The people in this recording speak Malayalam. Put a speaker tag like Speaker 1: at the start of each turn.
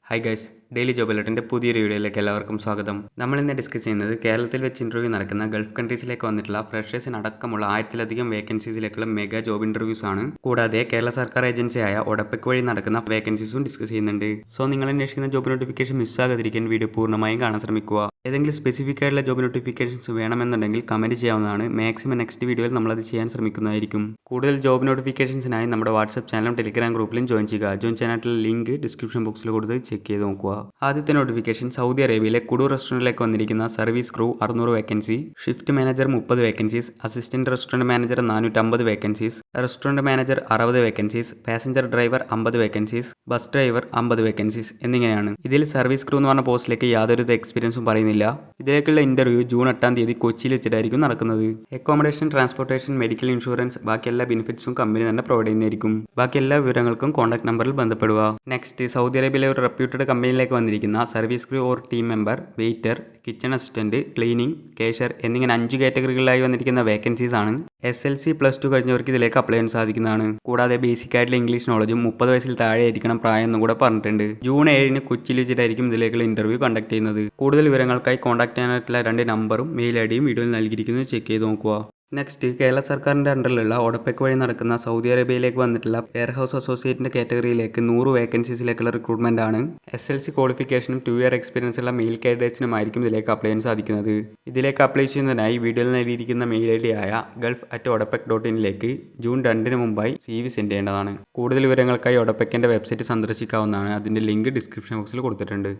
Speaker 1: ഹായ് ഗൈസ്, ഡെയിലി ജോബ് അലേർട്ടിൻ്റെ പുതിയൊരു വീഡിയോയിലേക്ക് എല്ലാവർക്കും സ്വാഗതം. നമ്മൾ ഇന്ന് ഡിസ്കസ് ചെയ്യുന്നത് കേരളത്തിൽ വെച്ച് ഇൻ്റർവ്യൂ നടക്കുന്ന ഗൾഫ് കൺട്രീസിലേക്ക് വന്നിട്ടുള്ള ഫ്രഷേഴ്സിന് അടക്കമുള്ള 1000-ലധികം വേക്കൻസീസിലേക്കുള്ള മെഗാ ജോബ് ഇൻ്റർവ്യൂസ് ആണ്. കൂടാതെ കേരള സർക്കാർ ഏജൻസിയായ ഒഡപെക് വഴി നടക്കുന്ന വേക്കൻസീസും ഡിസ്കസ് ചെയ്യുന്നുണ്ട്. സോ നിങ്ങൾ അന്വേഷിക്കുന്ന ജോബ് നോട്ടിഫിക്കേഷൻ മിസ്സാകാതിരിക്കാൻ വീഡിയോ പൂർണ്ണമായും കാണാൻ ശ്രമിക്കുക. ഏതെങ്കിലും സ്പെസിഫിക് ആയിട്ടുള്ള ജോബ് നോട്ടിഫിക്കേഷൻസ് വേണമെന്നുണ്ടെങ്കിൽ കമൻറ്റ് ചെയ്യാവുന്നതാണ്. മാക്സിമം നെക്സ്റ്റ് വീഡിയോയിൽ നമ്മളത് ചെയ്യാൻ ശ്രമിക്കുന്നതായിരിക്കും. കൂടുതൽ ജോബ് നോട്ടിഫിക്കേഷൻസിനായി നമ്മുടെ വാട്സ്ആപ്പ് ചാനലും ടെലിഗ്രാം ഗ്രൂപ്പിലും ജോയിൻ ചെയ്യുക. ജോയിൻ ചെയ്യാനായിട്ടുള്ള ലിങ്ക് ഡിസ്ക്രിപ്ഷൻ ബോക്സിൽ കൊടുത്ത് ചെക്ക് ചെയ്ത് നോക്കുക. ആദ്യത്തെ നോട്ടിഫിക്കേഷൻ സൗദി അറേബ്യയിലെ കുഡു റെസ്റ്റോറൻറ്റിലേക്ക് വന്നിരിക്കുന്ന service crew 600 vacancy, shift manager 30 vacancies, assistant restaurant manager 450 vacancies, restaurant manager 60 vacancies, passenger driver 50 vacancies, bus driver 50 vacancies എന്നിങ്ങനെയാണ്. ഇതിൽ സർവീസ് ക്രൂ എന്ന് പറഞ്ഞ പോസ്റ്റിലേക്ക് യാതൊരു എക്സ്പീരിയൻസും പറയുന്നില്ല. ഇതിലേക്കുള്ള ഇന്റർവ്യൂ ജൂൺ 8-ാം തീയതി കൊച്ചിയിൽ വെച്ചിട്ടായിരിക്കും നടക്കുന്നത്. അക്കോമഡേഷൻ, ട്രാൻസ്പോർട്ടേഷൻ, മെഡിക്കൽ ഇൻഷുറൻസ്, ബാക്കി എല്ലാ ബെനിഫിറ്റ്സും കമ്പനി തന്നെ പ്രൊവൈഡ് ചെയ്യുന്നതായിരിക്കും. ബാക്കി എല്ലാ വിവരങ്ങൾക്കും കോൺടാക്ട് നമ്പറിൽ ബന്ധപ്പെടുക. നെക്സ്റ്റ്, സൗദി അറേബ്യയിലെ ഒരു റെപ്യൂട്ടഡ് കമ്പനിയിലേക്ക് വന്നിരിക്കുന്ന service crew or team member, waiter, kitchen assistant, cleaning, cashier എന്നിങ്ങനെ 5 കാറ്റഗറികളിലായി വന്നിരിക്കുന്ന വേക്കൻസീസ് ആണ്. SLC +2 കഴിഞ്ഞവർക്ക് ഇതിലേക്ക് അപ്ലൈ ചെയ്യാൻ സാധിക്കുന്നതാണ്. കൂടാതെ ബേസിക് ആയിട്ടുള്ള ഇംഗ്ലീഷ് നോളജും 30 വയസ്സിൽ താഴെ ആയിരിക്കണം പ്രായം എന്നും കൂടെ പറഞ്ഞിട്ടുണ്ട്. ജൂൺ 7-ന് കൊച്ചിയിൽ വെച്ചിട്ടായിരിക്കും ഇതിലേക്കുള്ള ഇന്റർവ്യൂ കണ്ടക്ട് ചെയ്യുന്നത്. കൂടുതൽ വിവരങ്ങൾക്കായി കോൺടാക്ട് ചെയ്യാനായിട്ടുള്ള 2 നമ്പറും മെയിൽ ഐഡിയും വീഡിയോയിൽ നൽകിയിരിക്കുന്നത് ചെക്ക് ചെയ്ത് നോക്കുക. നെക്സ്റ്റ്, കേരള സർക്കാരിൻ്റെ അണ്ടറിലുള്ള ഒഡപെക് വഴി നടക്കുന്ന സൗദി അറേബ്യയിലേക്ക് വന്നിട്ടുള്ള വെയർ ഹൗസ് അസോസിയേറ്റിൻ്റെ കാറ്റഗറിയിലേക്ക് 100 വേക്കൻസീസിലേക്കുള്ള റിക്രൂട്ട്മെന്റ് ആണ്. SLC ക്വാളിഫിക്കേഷനും 2 ഇയർ എക്സ്പീരിയൻസ് ഉള്ള മെയിൽ കാൻഡിഡേറ്റ്സിനുമായിരിക്കും ഇതിലേക്ക് അപ്ലൈ ചെയ്യാൻ സാധിക്കുന്നത്. ഇതിലേക്ക് അപ്ലൈ ചെയ്യുന്നതിനായി വീഡിയോയിൽ നൽകിയിരിക്കുന്ന മെയിൽ ഐ ഡി ആയ gulf@odepec.in ജൂൺ 2-ന് മുമ്പായി CV സെൻഡ് ചെയ്യേണ്ടതാണ്. കൂടുതൽ വിവരങ്ങൾക്കായി ഒഡപെക്കിൻ്റെ വെബ്സൈറ്റ് സന്ദർശിക്കാവുന്നതാണ്. അതിൻ്റെ ലിങ്ക് ഡിസ്ക്രിപ്ഷൻ ബോക്സിൽ കൊടുത്തിട്ടുണ്ട്.